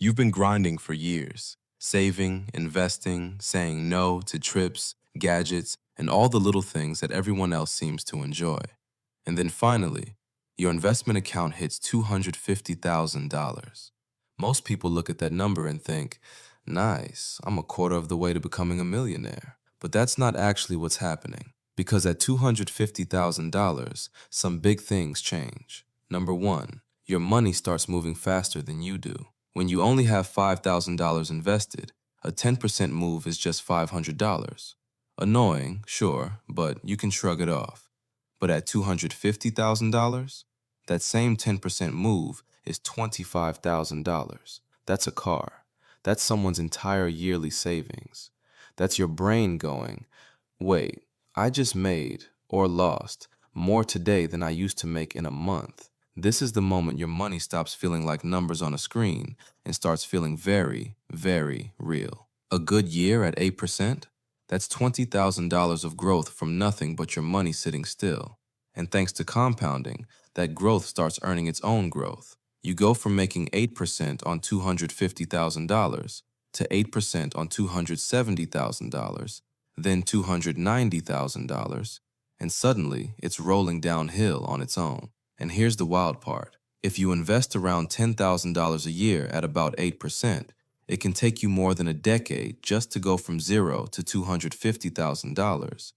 You've been grinding for years, saving, investing, saying no to trips, gadgets, and all the little things that everyone else seems to enjoy. And then finally, your investment account hits $250,000. Most people look at that number and think, nice, I'm a quarter of the way to becoming a millionaire. But that's not actually what's happening. Because at $250,000, some big things change. Number one, your money starts moving faster than you do. When you only have $5,000 invested, a 10% move is just $500. Annoying, sure, but you can shrug it off. But at $250,000, that same 10% move is $25,000. That's a car. That's someone's entire yearly savings. That's your brain going, wait, I just made, or lost, more today than I used to make in a month. This is the moment your money stops feeling like numbers on a screen and starts feeling very, very real. A good year at 8%? That's $20,000 of growth from nothing but your money sitting still. And thanks to compounding, that growth starts earning its own growth. You go from making 8% on $250,000 to 8% on $270,000, then $290,000, and suddenly it's rolling downhill on its own. And here's the wild part. If you invest around $10,000 a year at about 8%, it can take you more than a decade just to go from zero to $250,000,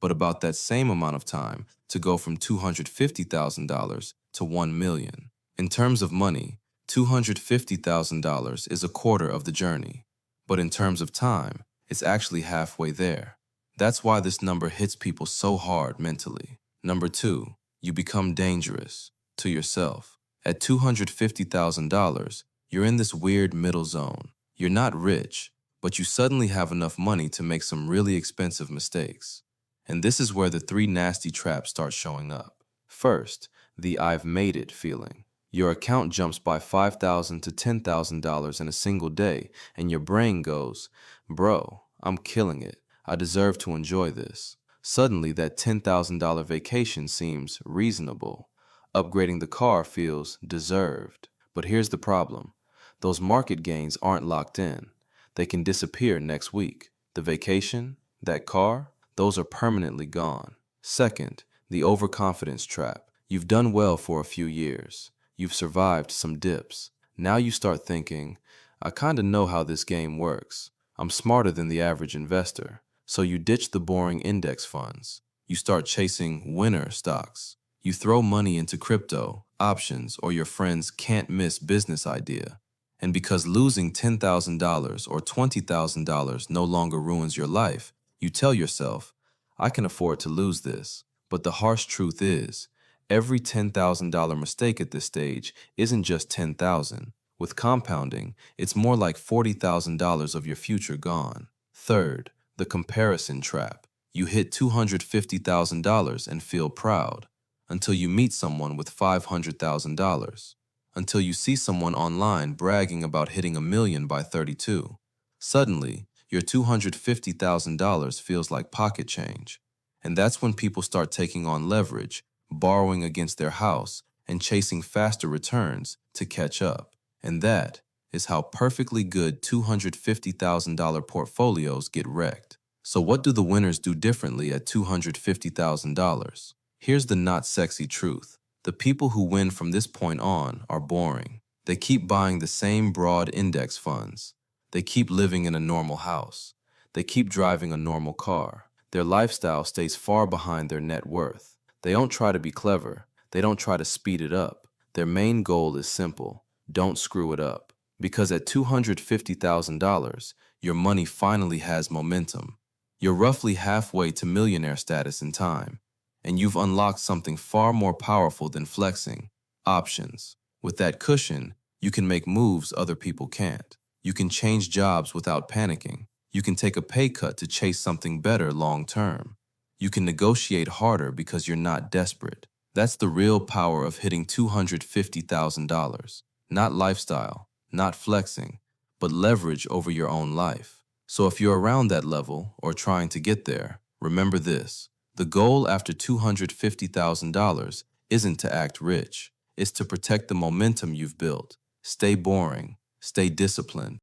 but about that same amount of time to go from $250,000 to $1 million. In terms of money, $250,000 is a quarter of the journey, but in terms of time, it's actually halfway there. That's why this number hits people so hard mentally. Number two, you become dangerous to yourself. At $250,000, you're in this weird middle zone. You're not rich, but you suddenly have enough money to make some really expensive mistakes. And this is where the three nasty traps start showing up. First, the I've made it feeling. Your account jumps by $5,000 to $10,000 in a single day, and your brain goes, bro, I'm killing it. I deserve to enjoy this. Suddenly, that $10,000 vacation seems reasonable. Upgrading the car feels deserved. But here's the problem. Those market gains aren't locked in. They can disappear next week. The vacation, that car, those are permanently gone. Second, the overconfidence trap. You've done well for a few years. You've survived some dips. Now you start thinking, I kinda know how this game works. I'm smarter than the average investor. So you ditch the boring index funds. You start chasing winner stocks. You throw money into crypto, options, or your friend's can't-miss business idea. And because losing $10,000 or $20,000 no longer ruins your life, you tell yourself, I can afford to lose this. But the harsh truth is, every $10,000 mistake at this stage isn't just $10,000. With compounding, it's more like $40,000 of your future gone. Third, the comparison trap. You hit $250,000 and feel proud until you meet someone with $500,000, until you see someone online bragging about hitting a million by 32. Suddenly, your $250,000 feels like pocket change. And that's when people start taking on leverage, borrowing against their house, and chasing faster returns to catch up. And that is how perfectly good $250,000 portfolios get wrecked. So what do the winners do differently at $250,000? Here's the not sexy truth. The people who win from this point on are boring. They keep buying the same broad index funds. They keep living in a normal house. They keep driving a normal car. Their lifestyle stays far behind their net worth. They don't try to be clever. They don't try to speed it up. Their main goal is simple. Don't screw it up. Because at $250,000, your money finally has momentum. You're roughly halfway to millionaire status in time, and you've unlocked something far more powerful than flexing: options. With that cushion, you can make moves other people can't. You can change jobs without panicking. You can take a pay cut to chase something better long term. You can negotiate harder because you're not desperate. That's the real power of hitting $250,000. Not lifestyle, not flexing, but leverage over your own life. So if you're around that level or trying to get there, remember this. The goal after $250,000 isn't to act rich. It's to protect the momentum you've built. Stay boring, Stay disciplined.